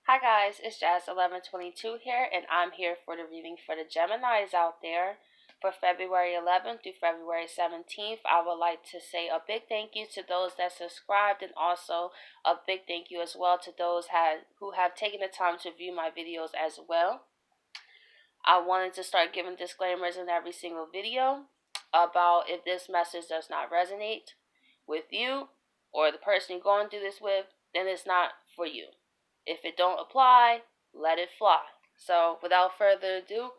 Hi guys, it's Jazz1122 here, and I'm here for the reading for the Geminis out there for February 11th through February 17th. I would like to say a big thank you to those that subscribed, and also a big thank you as well to those who have taken the time to view my videos as well. I wanted to start giving disclaimers in every single video about if this message does not resonate with you or the person you're going through this with, then it's not for you. If it don't apply, let it fly. So without further ado,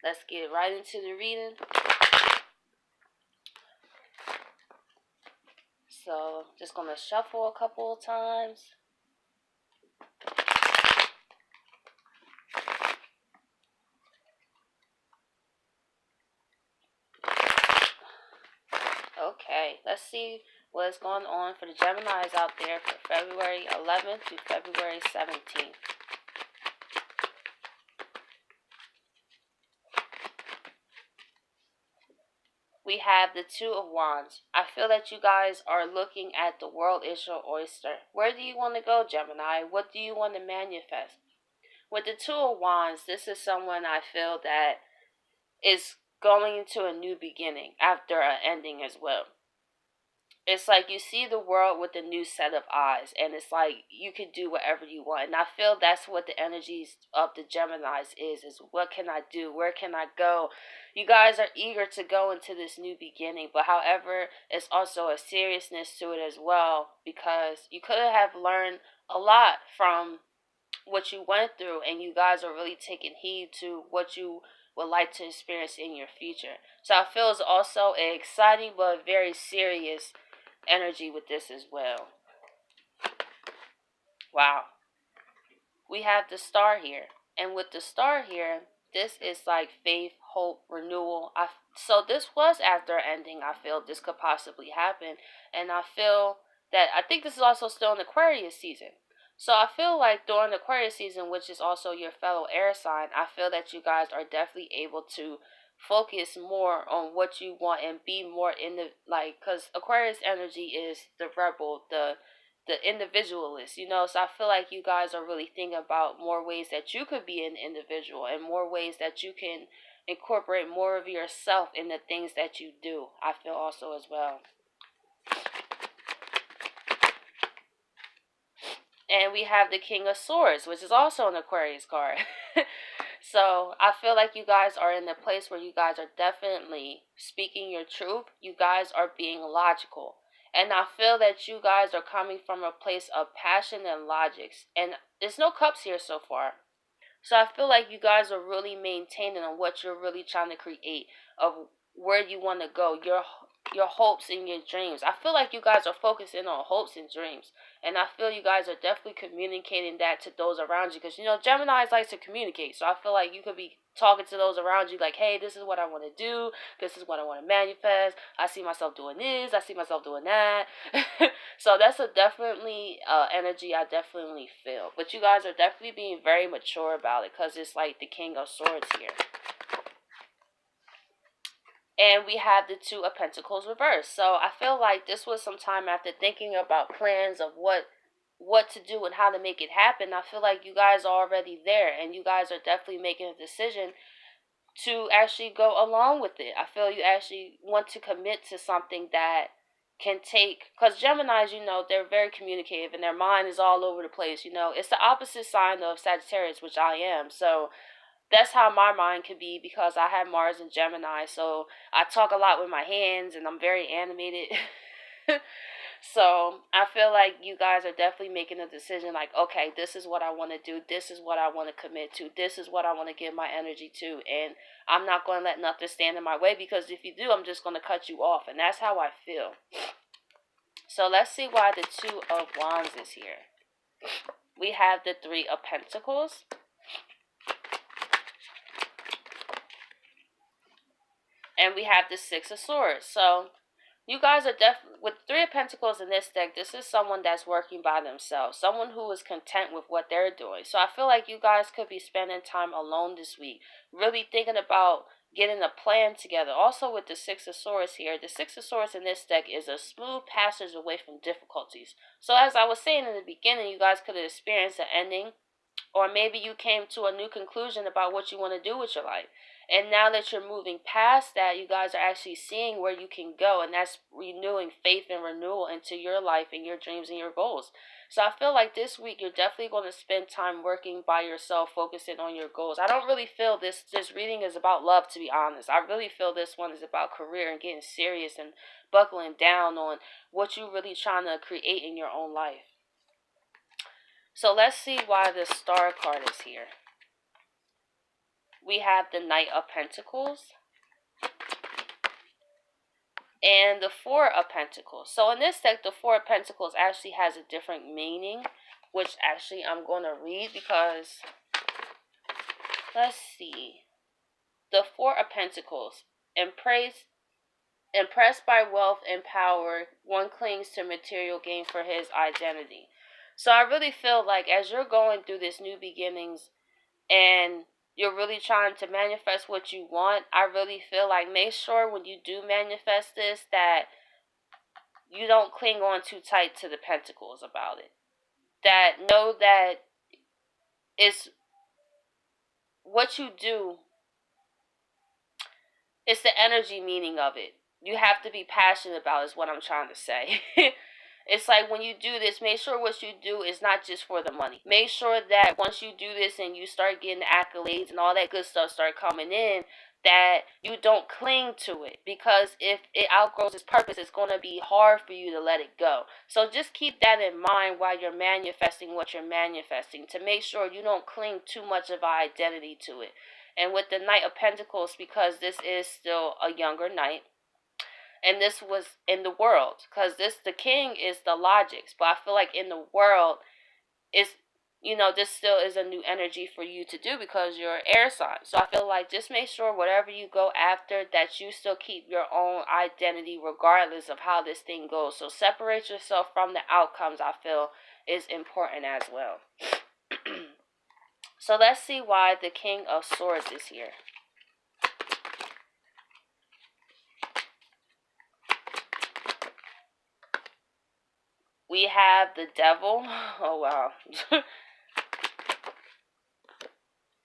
let's get right into the reading. So just going to shuffle a couple of times. Okay, let's see what is going on for the Geminis out there for February 11th to February 17th. We have the Two of Wands. I feel that you guys are looking at the world is your oyster. Where do you want to go, Gemini? What do you want to manifest? With the Two of Wands, this is someone I feel that is going into a new beginning after an ending as well. It's like you see the world with a new set of eyes, and it's like you can do whatever you want. And I feel that's what the energies of the Geminis is what can I do? Where can I go? You guys are eager to go into this new beginning, but however, it's also a seriousness to it as well, because you could have learned a lot from what you went through, and you guys are really taking heed to what you would like to experience in your future. So I feel it's also an exciting but very serious energy with this as well. Wow. We have the Star here. And with the Star here, this is like faith, hope, renewal. So this was after ending. I feel this could possibly happen. And I feel that I think this is also still in Aquarius season. So I feel like during the Aquarius season, which is also your fellow air sign, I feel that you guys are definitely able to focus more on what you want and be more in the, like, because Aquarius energy is the rebel, the individualist, so I feel like you guys are really thinking about more ways that you could be an individual, and more ways that you can incorporate more of yourself in the things that you do, I feel also as well. And we have the King of Swords, which is also an Aquarius card. So I feel like you guys are in the place where you guys are definitely speaking your truth. You guys are being logical. And I feel that you guys are coming from a place of passion and logics. And there's no cups here so far. So I feel like you guys are really maintaining on what you're really trying to create, of where you want to go, your hopes and your dreams. I feel like you guys are focusing on hopes and dreams. And I feel you guys are definitely communicating that to those around you. Because, Geminis like to communicate. So I feel like you could be talking to those around you like, hey, this is what I want to do. This is what I want to manifest. I see myself doing this. I see myself doing that. So that's a definitely energy I definitely feel. But you guys are definitely being very mature about it, because it's like the King of Swords here. And we have the Two of Pentacles reversed. So I feel like this was some time after thinking about plans of what to do and how to make it happen. I feel like you guys are already there, and you guys are definitely making a decision to actually go along with it. I feel you actually want to commit to something that can take, because Geminis, they're very communicative, and their mind is all over the place. It's the opposite sign of Sagittarius, which I am. So that's how my mind could be, because I have Mars in Gemini. So I talk a lot with my hands, and I'm very animated. So I feel like you guys are definitely making a decision like, okay, this is what I want to do. This is what I want to commit to. This is what I want to give my energy to. And I'm not going to let nothing stand in my way, because if you do, I'm just going to cut you off. And that's how I feel. So let's see why the Two of Wands is here. We have the Three of Pentacles. And we have the Six of Swords. So you guys are definitely, with Three of Pentacles in this deck, this is someone that's working by themselves. Someone who is content with what they're doing. So I feel like you guys could be spending time alone this week, really thinking about getting a plan together. Also with the Six of Swords here, the Six of Swords in this deck is a smooth passage away from difficulties. So as I was saying in the beginning, you guys could have experienced an ending Or maybe you came to a new conclusion about what you want to do with your life. And now that you're moving past that, you guys are actually seeing where you can go. And that's renewing faith and renewal into your life and your dreams and your goals. So I feel like this week you're definitely going to spend time working by yourself, focusing on your goals. I don't really feel this reading is about love, to be honest. I really feel this one is about career and getting serious and buckling down on what you're really trying to create in your own life. So let's see why the Star card is here. We have the Knight of Pentacles and the Four of Pentacles. So in this deck, the Four of Pentacles actually has a different meaning, which actually I'm going to read because, let's see. The Four of Pentacles. Impressed by wealth and power, one clings to material gain for his identity. So I really feel like as you're going through this new beginnings and you're really trying to manifest what you want, I really feel like make sure when you do manifest this that you don't cling on too tight to the pentacles about it. That know that it's what you do, it's the energy meaning of it. You have to be passionate about it, is what I'm trying to say. It's like when you do this, make sure what you do is not just for the money. Make sure that once you do this and you start getting accolades and all that good stuff start coming in, that you don't cling to it. Because if it outgrows its purpose, it's going to be hard for you to let it go. So just keep that in mind while you're manifesting what you're manifesting, to make sure you don't cling too much of an identity to it. And with the Knight of Pentacles, because this is still a younger knight, and this was in the world, because the king is the logics, but I feel like in the world is, this still is a new energy for you to do because you're air sign. So I feel like just make sure whatever you go after, that you still keep your own identity regardless of how this thing goes. So separate yourself from the outcomes, I feel, is important as well. So let's see why the King of Swords is here. We have the Devil. Oh, wow.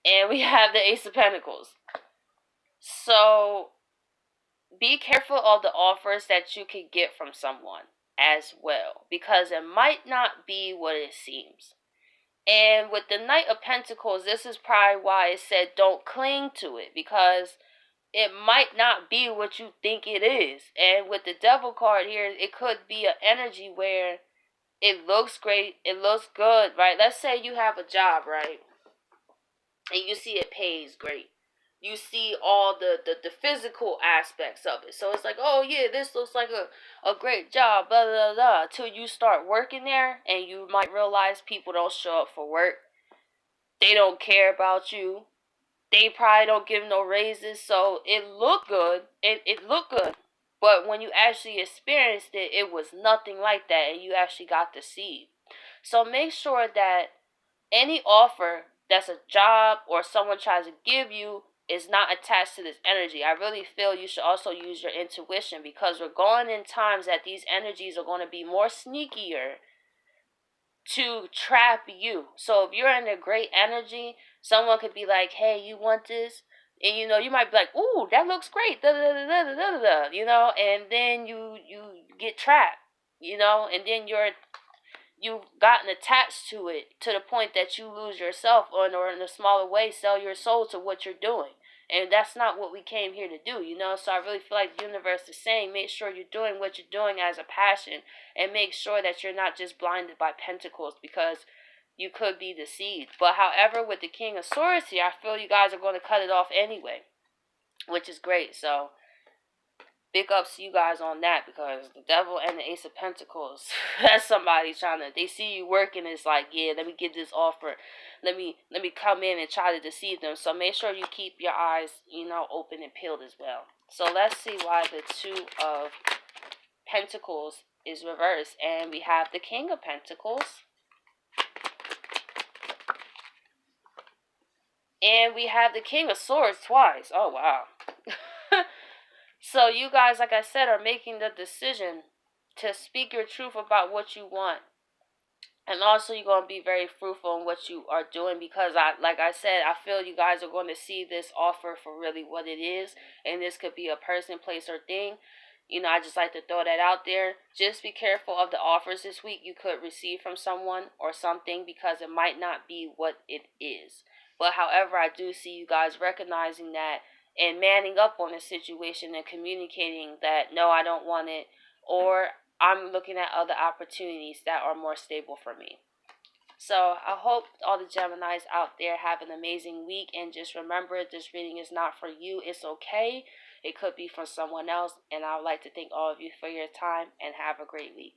And we have the Ace of Pentacles. So be careful of the offers that you could get from someone as well, because it might not be what it seems. And with the Knight of Pentacles, this is probably why it said don't cling to it, because it might not be what you think it is. And with the Devil card here, it could be an energy where it looks great, it looks good, right? Let's say you have a job, right? And you see it pays great. You see all the physical aspects of it. So it's like, oh yeah, this looks like a great job, blah, blah, blah. Till you start working there and you might realize people don't show up for work. They don't care about you. They probably don't give no raises. So it looked good. It looked good. But when you actually experienced it, it was nothing like that, and you actually got to see. So make sure that any offer that's a job or someone tries to give you is not attached to this energy. I really feel you should also use your intuition, because we're going in times that these energies are going to be more sneakier to trap you. So if you're in a great energy, someone could be like, hey, you want this? And you might be like, ooh, that looks great, da da da da da da da, and then you get trapped, and then you've gotten attached to it to the point that you lose yourself, or in a smaller way, sell your soul to what you're doing. And that's not what we came here to do, So I really feel like the universe is saying, make sure you're doing what you're doing as a passion, and make sure that you're not just blinded by pentacles, because you could be deceived. But however, with the King of Swords here, I feel you guys are going to cut it off anyway, which is great. So big ups to you guys on that, because the Devil and the Ace of Pentacles, that's somebody they see you working, it's like, yeah, let me get this offer. Let me come in and try to deceive them. So make sure you keep your eyes, open and peeled as well. So let's see why the Two of Pentacles is reversed. And we have the King of Pentacles. And we have the King of Swords twice. Oh, wow. So you guys, like I said, are making the decision to speak your truth about what you want. And also, you're going to be very fruitful in what you are doing, because like I said, I feel you guys are going to see this offer for really what it is. And this could be a person, place, or thing. I just like to throw that out there. Just be careful of the offers this week you could receive from someone or something, because it might not be what it is. But however, I do see you guys recognizing that and manning up on the situation and communicating that, no, I don't want it, or I'm looking at other opportunities that are more stable for me. So I hope all the Geminis out there have an amazing week. And just remember, this reading is not for you. It's okay. It could be from someone else. And I would like to thank all of you for your time, and have a great week.